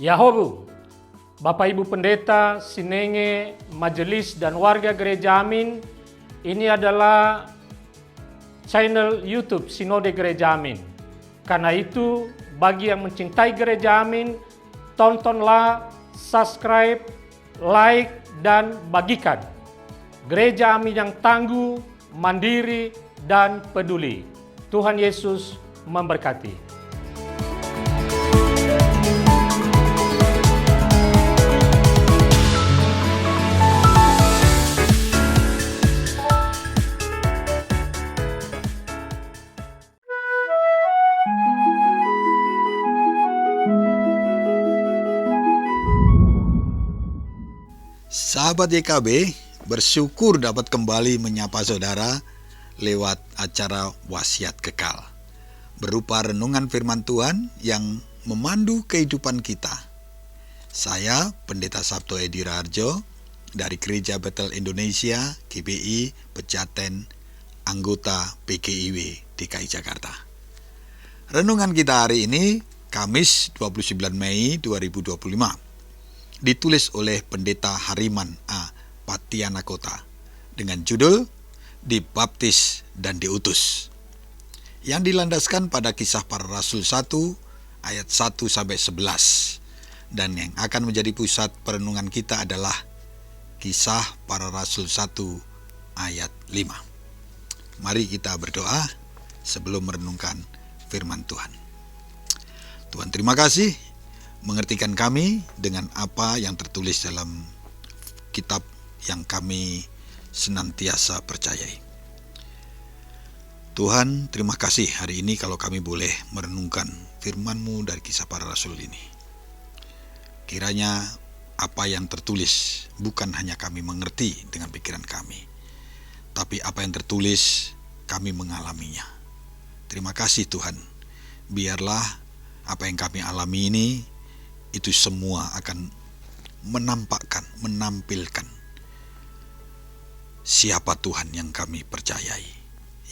Yahobu, Bapak Ibu Pendeta, Sinenge, Majelis dan warga Gereja Amin, ini adalah channel YouTube Sinode Gereja Amin. Karena itu, bagi yang mencintai Gereja Amin, tontonlah, subscribe, like, dan bagikan. Gereja Amin yang tangguh, mandiri, dan peduli. Tuhan Yesus memberkati. Sahabat YKB, bersyukur dapat kembali menyapa saudara lewat acara Wasiat Kekal, berupa renungan firman Tuhan yang memandu kehidupan kita. Saya, Pendeta Sabto Edi Raharjo, dari Gereja Betel Indonesia, GBI, Pejaten, anggota PGIW DKI Jakarta. Renungan kita hari ini, Kamis 29 Mei 2025. Ditulis oleh Pendeta Hariman A. Patianakota dengan judul Dibaptis dan Diutus, yang dilandaskan pada Kisah Para Rasul 1 ayat 1-11, dan yang akan menjadi pusat perenungan kita adalah Kisah Para Rasul 1 ayat 5. Mari kita berdoa sebelum merenungkan firman Tuhan. Tuhan, terima kasih mengertikan kami dengan apa yang tertulis dalam kitab yang kami senantiasa percayai. Tuhan, terima kasih hari ini kalau kami boleh merenungkan firman-Mu dari Kisah Para Rasul ini. Kiranya apa yang tertulis bukan hanya kami mengerti dengan pikiran kami, tapi apa yang tertulis kami mengalaminya. Terima kasih Tuhan, biarlah apa yang kami alami ini itu semua akan menampilkan siapa Tuhan yang kami percayai.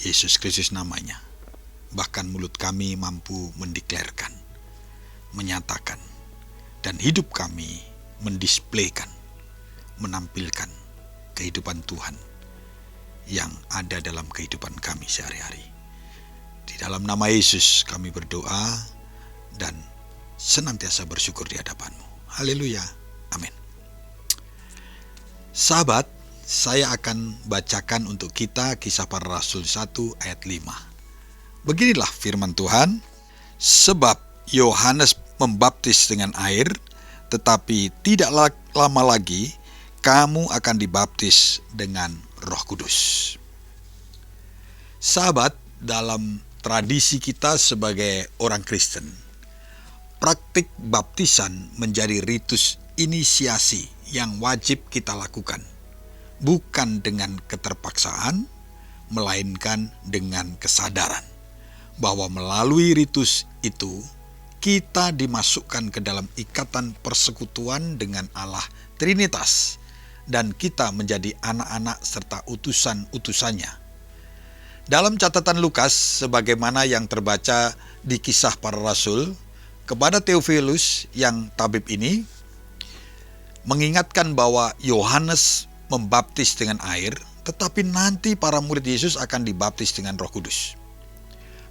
Yesus Kristus namanya. Bahkan mulut kami mampu mendeklarkan, menyatakan, dan hidup kami mendisplaykan, menampilkan kehidupan Tuhan yang ada dalam kehidupan kami sehari-hari. Di dalam nama Yesus kami berdoa dan senantiasa bersyukur di hadapan-Mu. Haleluya. Amin. Sahabat, saya akan bacakan untuk kita Kisah Para Rasul 1 ayat 5. Beginilah firman Tuhan. Sebab Yohanes membaptis dengan air, tetapi tidak lama lagi kamu akan dibaptis dengan Roh Kudus. Sahabat, dalam tradisi kita sebagai orang Kristen, praktik baptisan menjadi ritus inisiasi yang wajib kita lakukan, bukan dengan keterpaksaan, melainkan dengan kesadaran bahwa melalui ritus itu kita dimasukkan ke dalam ikatan persekutuan dengan Allah Trinitas, dan kita menjadi anak-anak serta utusan-utusannya. Dalam catatan Lukas, sebagaimana yang terbaca di Kisah Para Rasul, kepada Theophilus yang tabib ini, mengingatkan bahwa Yohanes membaptis dengan air, tetapi nanti para murid Yesus akan dibaptis dengan Roh Kudus.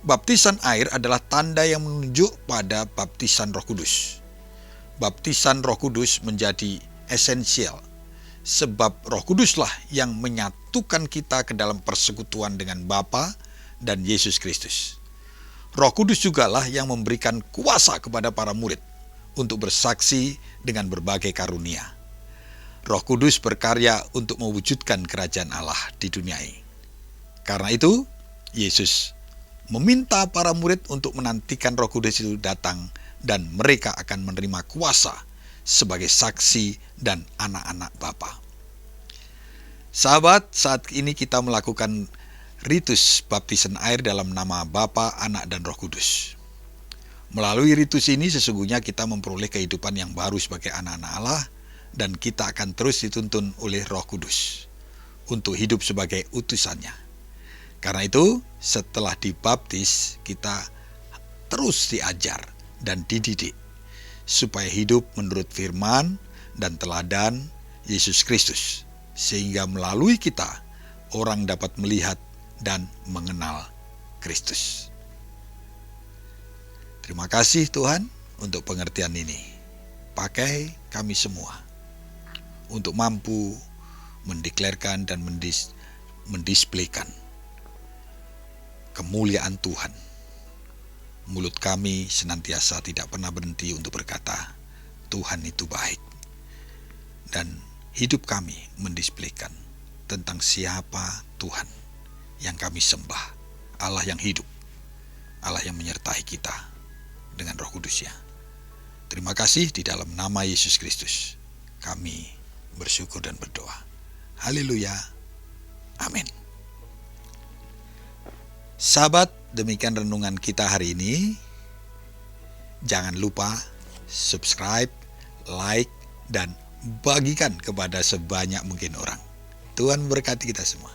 Baptisan air adalah tanda yang menunjuk pada baptisan Roh Kudus. Baptisan Roh Kudus menjadi esensial, sebab Roh Kuduslah yang menyatukan kita ke dalam persekutuan dengan Bapa dan Yesus Kristus. Roh Kudus jugalah yang memberikan kuasa kepada para murid untuk bersaksi dengan berbagai karunia. Roh Kudus berkarya untuk mewujudkan kerajaan Allah di dunia ini. Karena itu, Yesus meminta para murid untuk menantikan Roh Kudus itu datang, dan mereka akan menerima kuasa sebagai saksi dan anak-anak Bapa. Sahabat, saat ini kita melakukan ritus baptisan air dalam nama Bapa, Anak, dan Roh Kudus. Melalui ritus ini sesungguhnya kita memperoleh kehidupan yang baru sebagai anak-anak Allah, dan kita akan terus dituntun oleh Roh Kudus untuk hidup sebagai utusannya. Karena itu, setelah dibaptis, kita terus diajar dan dididik supaya hidup menurut firman dan teladan Yesus Kristus, sehingga melalui kita orang dapat melihat dan mengenal Kristus. Terima kasih Tuhan untuk pengertian ini. Pakai kami semua untuk mampu mendeklarkan dan mendisplaykan kemuliaan Tuhan. Mulut kami senantiasa tidak pernah berhenti untuk berkata, Tuhan itu baik. Dan hidup kami mendisplaykan tentang siapa Tuhan yang kami sembah. Allah yang hidup, Allah yang menyertai kita dengan Roh Kudus-Nya. Terima kasih di dalam nama Yesus Kristus. Kami bersyukur dan berdoa. Haleluya. Amin. Sahabat, demikian renungan kita hari ini. Jangan lupa subscribe, like, dan bagikan kepada sebanyak mungkin orang. Tuhan memberkati kita semua.